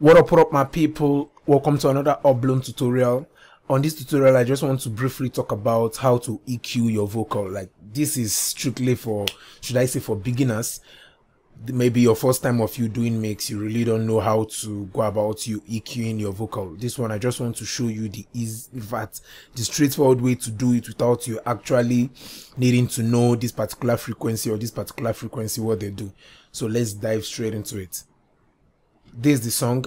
What up my people, welcome to another Oblong tutorial. On this tutorial I just want to briefly talk about how to EQ your vocal. Like, this is strictly for, should I say, for beginners. Maybe your first time of you doing mix, you really don't know how to go about you EQing your vocal. This one I just want to show you the straightforward way to do it without you actually needing to know this particular frequency or this particular frequency what they do. So let's dive straight into it. This is the song.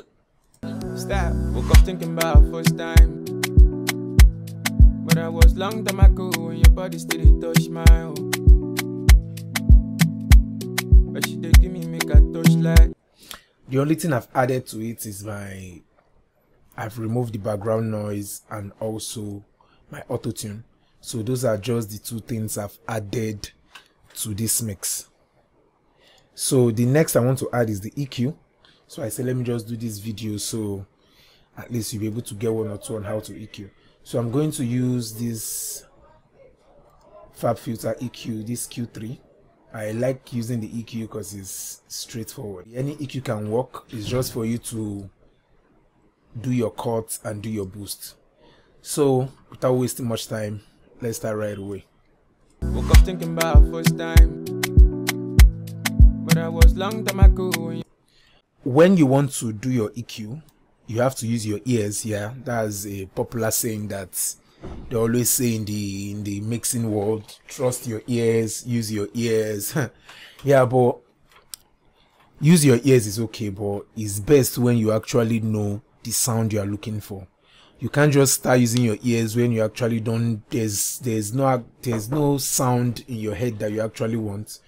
Stop, woke up thinking about first time. But I was long time ago when your body still touch my own. But she did give me make a touch like. The only thing I've added to it is I've removed the background noise and also my auto tune. So those are just the two things I've added to this mix. So the next I want to add is the EQ. So I said, let me just do this video so at least you'll be able to get one or two on how to EQ. So I'm going to use this FabFilter EQ, this Q3. I like using the EQ because it's straightforward. Any EQ can work. It's just for you to do your cuts and do your boost. So without wasting much time, let's start right away. Woke up thinking about first time. But I was long time ago. When you want to do your EQ, you have to use your ears. Yeah, that's a popular saying that they always say in the mixing world. Trust your ears, use your ears. Yeah, but use your ears is okay, but it's best when you actually know the sound you are looking for. You can't just start using your ears when you actually don't. There's no sound in your head that you actually want,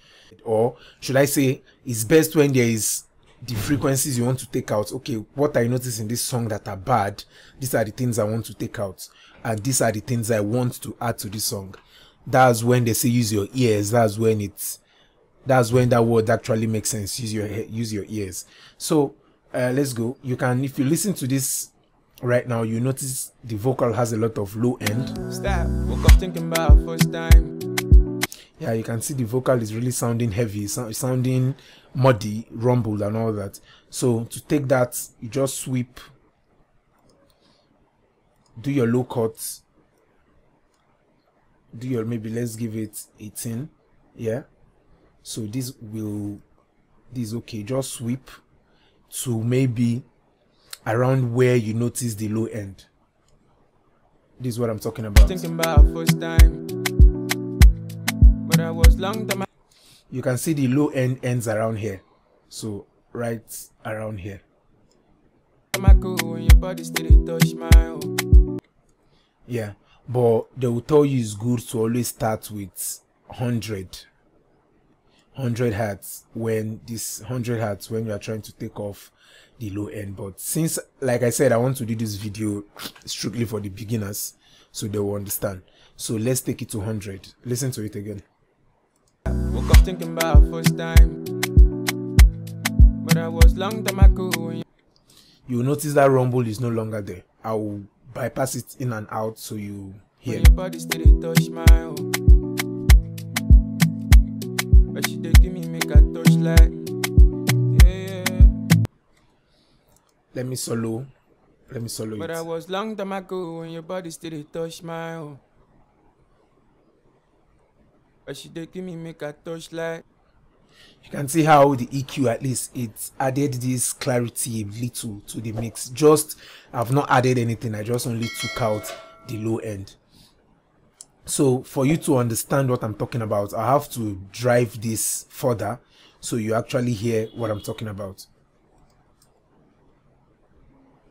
or should I say, it's best when there is the frequencies you want to take out. Okay, what I notice in this song that are bad, these are the things I want to take out, and these are the things I want to add to this song. That's when they say use your ears. That's when that word actually makes sense. Use your ears. So let's go. You can, if you listen to this right now, you notice the vocal has a lot of low end. Stop, woke up thinking about first time. Yeah, you can see the vocal is really sounding heavy, sounding muddy, rumbled and all that. So to take that, you just sweep, do your low cuts, do your, maybe let's give it 18. Yeah, so this is okay. Just sweep to maybe around where you notice the low end. This is what I'm talking about. Thinking about first time. But I was long time. You can see the low end ends around here, so right around here. Yeah, but they will tell you it's good to always start with 100 hertz when this 100 hertz when you are trying to take off the low end. But since, like I said, I want to do this video strictly for the beginners so they will understand. So let's take it to 100. Listen to it again. Woke up thinking about first time. But I was long time ago. You'll notice that rumble is no longer there. I will bypass it in and out so you hear. Your body still touch my own. But she did give me make a touch like. Yeah. Let me solo it. But I was long time ago when your body still touch my own. But she did give me make a touch like. You can see how the EQ, at least it added this clarity a little to the mix. Just, I've not added anything, I just only took out the low end. So for you to understand what I'm talking about, I have to drive this further so you actually hear what I'm talking about.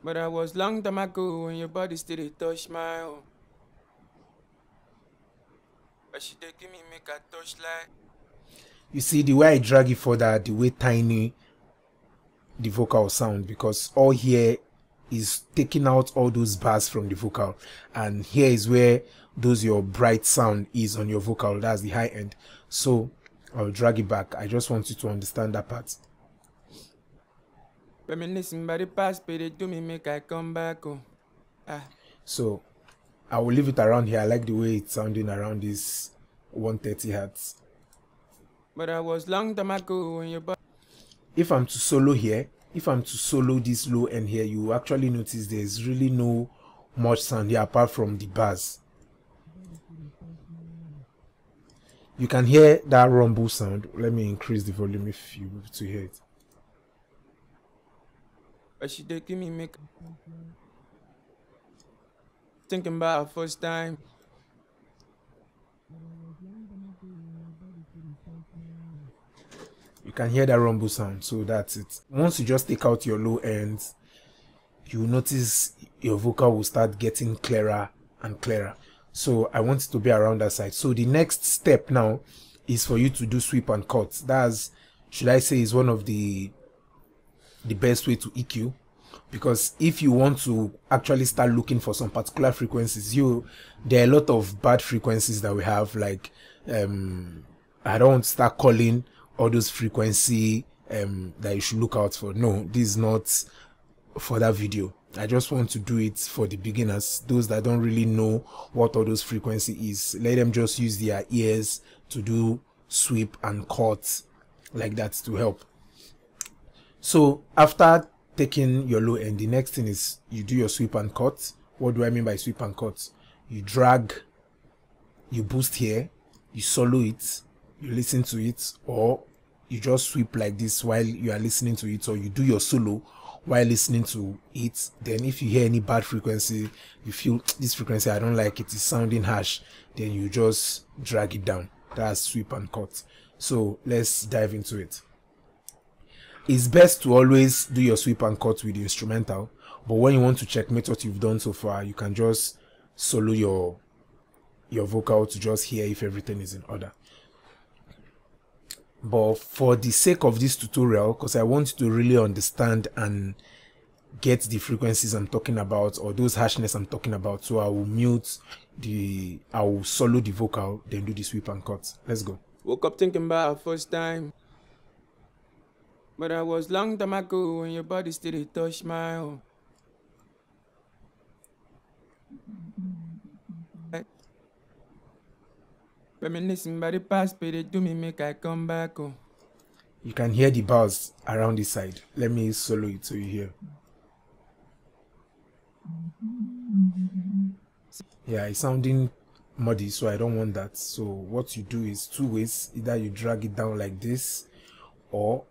But I was long time ago when your body still touch my own. But she did give me make a touch like. You see the way I drag it further, the way tiny the vocal sound, because all here is taking out all those bars from the vocal, and here is where those your bright sound is on your vocal. That's the high end. So I'll drag it back. I just want you to understand that part. Reminiscing by the past, but they do me make I come back. So I will leave it around here. I like the way it's sounding around this 130 hertz. But I was long time ago when your body. If I'm to solo here, if I'm to solo this low end here, you actually notice there's really no much sound here apart from the bass. You can hear that rumble sound. Let me increase the volume if you want to hear it. But she did give me make thinking about our first time. You can hear that rumble sound, so that's it. Once you just take out your low ends, you notice your vocal will start getting clearer and clearer. So I want it to be around that side. So the next step now is for you to do sweep and cut. That's, should I say, is one of the best way to EQ, because if you want to actually start looking for some particular frequencies, there are a lot of bad frequencies that we have, like I don't want to start calling all those frequency that you should look out for. No, this is not for that video. I just want to do it for the beginners, those that don't really know what all those frequency is. Let them just use their ears to do sweep and cut like that to help. So after taking your low end, the next thing is you do your sweep and cut. What do I mean by sweep and cut? You drag, you boost here, you solo it, you listen to it, or you just sweep like this while you are listening to it, or you do your solo while listening to it. Then if you hear any bad frequency, you feel this frequency, I don't like it, it's sounding harsh, then you just drag it down. That's sweep and cut. So let's dive into it. It's best to always do your sweep and cut with the instrumental, but when you want to checkmate what you've done so far, you can just solo your vocal to just hear if everything is in order. But for the sake of this tutorial, because I want you to really understand and get the frequencies I'm talking about, or those harshness I'm talking about, so I will I will solo the vocal, then do the sweep and cut. Let's go. Woke up thinking about our first time, but I was long time ago when your body still touch my own. Reminiscing by the past, but they do me make I come back home. You can hear the bars around this side. Let me solo it so you hear. Yeah, it's sounding muddy, so I don't want that. So what you do is two ways. Either you drag it down like this, or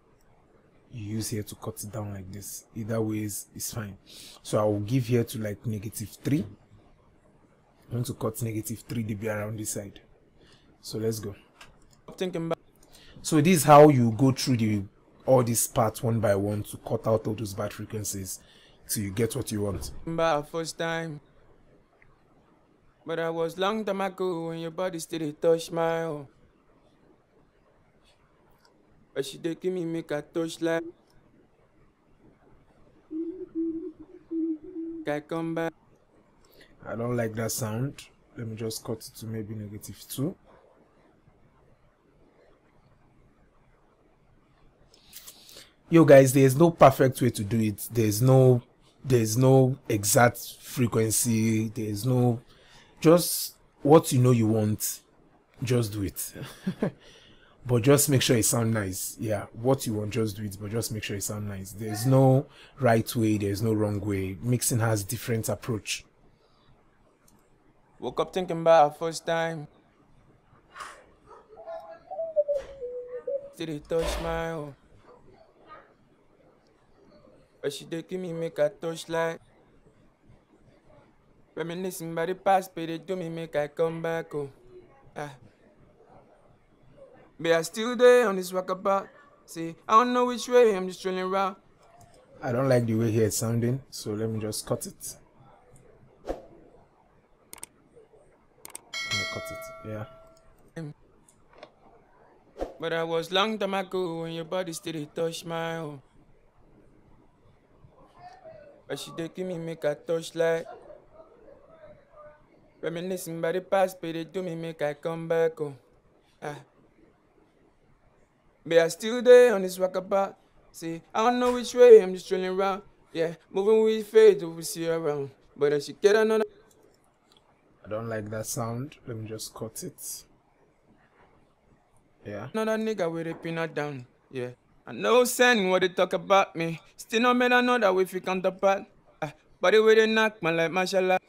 you use here to cut it down like this. Either way is fine. So I will give here to like -3. I want to cut -3 dB around this side. So let's go. So this is how you go through all these parts one by one to cut out all those bad frequencies so you get what you want. About first time, but I was long time ago when your body still touch my own. But she did give me make a touch like I come back. I don't like that sound. Let me just cut it to maybe -2. Yo guys, there's no perfect way to do it. There's no exact frequency. There's no, just what you know you want, just do it. But just make sure it sounds nice. Yeah, what you want, just do it, but just make sure it sounds nice. There's no right way, there's no wrong way. Mixing has different approach. Woke up thinking about our first time, still touch my own. But she did give me make a touch like reminiscing by the past, but they do me make I come back home. But I still there on this walkabout. See, I don't know which way, I'm just strolling around. I don't like the way here it's sounding, so let me just cut it. Cut it, yeah. But I was long time ago when your body still touch my own. But she did give me make a touch like reminiscing by the past, but they do me make I come back home. But I still there on this walkabout. See, I don't know which way, I'm just strolling around. Yeah, moving with faith, we see her around. But then she get another. I don't like that sound. Let me just cut it. Yeah. Another nigga with a peanut down. Yeah. I know saying what they talk about me. Still no matter know that we fi counterpart. But the way they knock man like mashallah.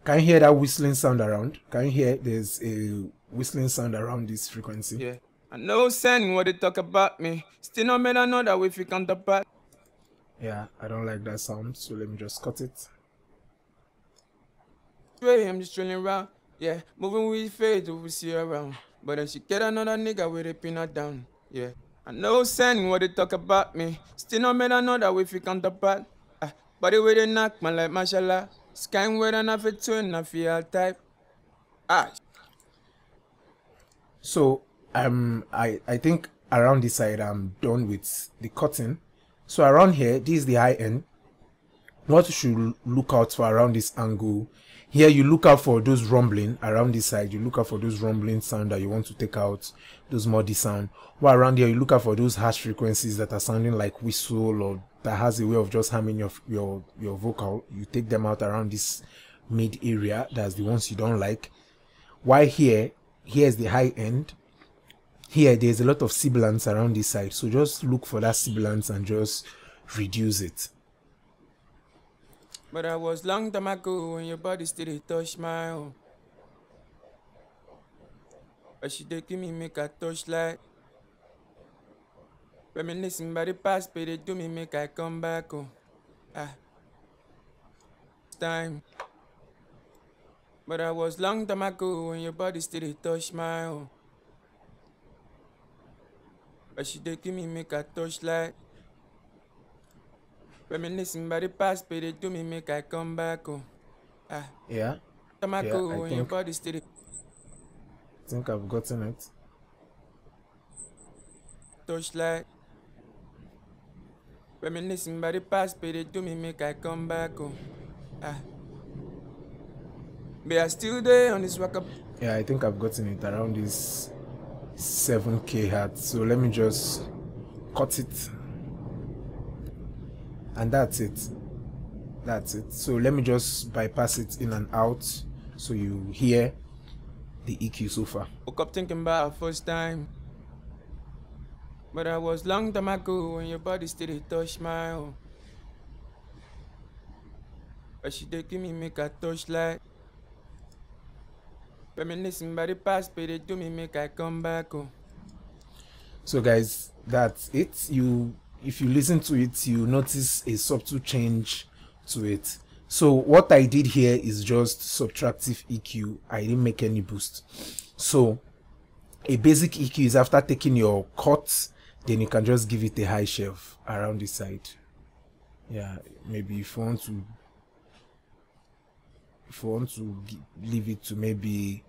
Can you hear that whistling sound around? Can you hear there's a whistling sound around this frequency? Yeah. I know saying what they talk about me. Still no matter know that we fi counterpart. Yeah, I don't like that sound, so let me just cut it. I'm just trailing around. Yeah, moving with faith, we see her around. But then she get another nigga with a pin her down. Yeah. I know saying what they talk about me. Still no matter know that we fi counterpart. But the way they knock man like mashallah. Sky weather and I fi twin, I feel type. So I think around this side I'm done with the cutting. So around here, this is the high end. What you should look out for around this angle. Here you look out for those rumbling around this side. You look out for those rumbling sound that you want to take out, those muddy sound. While around here you look out for those harsh frequencies that are sounding like whistle or that has a way of just humming your vocal. You take them out around this mid area. That's the ones you don't like. While here's the high end. Here there's a lot of sibilance around this side. So just look for that sibilance and just reduce it. But I was long time ago when your body still touch my own. But she dey give me make a touch like. Reminiscing by the past, but they do me make I come back home. Time. But I was long time ago when your body still touch my own. But she dey give me make a touch like. Reminiscing by the past, but they do me make I come back home. Yeah. I think I've gotten it. Touch like. Reminiscing by the past, but they do me make I come back home. But I still there on this walk up. Yeah, I think I've gotten it around this 7K hertz. So let me just cut it. And that's it. So let me just bypass it in and out so you hear the EQ so far. Woke up thinking about our first time. But I was long time ago when your body still touch my own. But she did give me make a touch like. Reminiscing by the past, but they do me make I come back home. So guys, that's it. If you listen to it, you notice a subtle change to it. So what I did here is just subtractive EQ. I didn't make any boost. So a basic EQ is after taking your cut, then you can just give it a high shelf around the side. Yeah, maybe if you want to leave it to maybe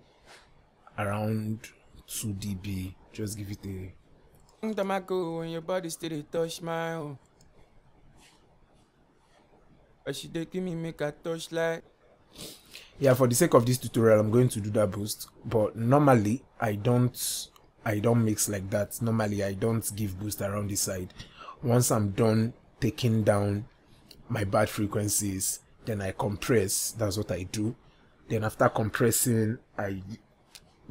around 2 dB, just give it a. Long time ago when your body still touch my own. But she did give me make a touch like. Yeah, for the sake of this tutorial, I'm going to do that boost. But normally I don't mix like that. Normally I don't give boost around this side. Once I'm done taking down my bad frequencies, then I compress. That's what I do. Then after compressing,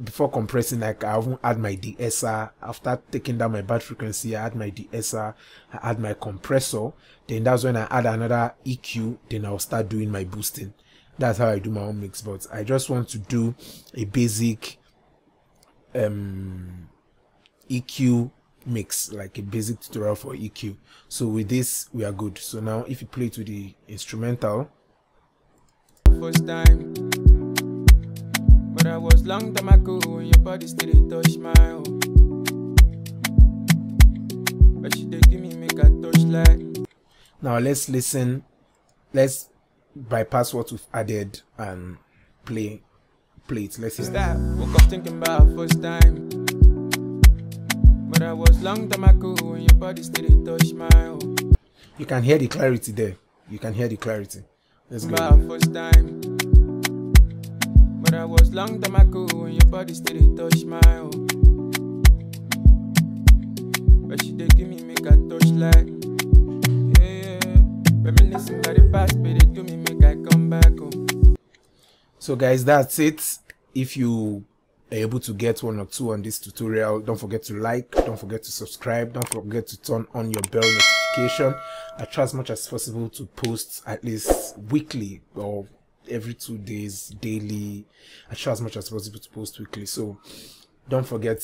before compressing, like I haven't add my de-esser. After taking down my bad frequency, I add my de-esser, I add my compressor. Then that's when I add another EQ. Then I'll start doing my boosting. That's how I do my own mix. But I just want to do a basic EQ mix, like a basic tutorial for EQ. So with this, we are good. So now if you play to the instrumental. First time. But I was long time ago when your body still touch my own. But she did give me make a touch like. Now let's listen. Let's bypass what we've added and play it. Let's listen. Woke up thinking about first time. But I was long time ago when your body still touch my own. You can hear the clarity there. You can hear the clarity. Let's go. About first time. But I was long time ago when your body still touch my own. But she did give me make a touch like. Reminiscing by the past, but they do me make I come back home. So guys, that's it. If you able to get 1 or 2 on this tutorial, don't forget to like, don't forget to subscribe, don't forget to turn on your bell notification. I try as much as possible to post at least weekly or every 2 days, daily. I try as much as possible to post weekly, so don't forget,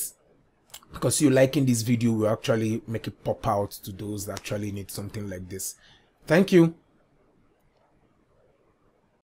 because you liking this video will actually make it pop out to those that actually need something like this. Thank you.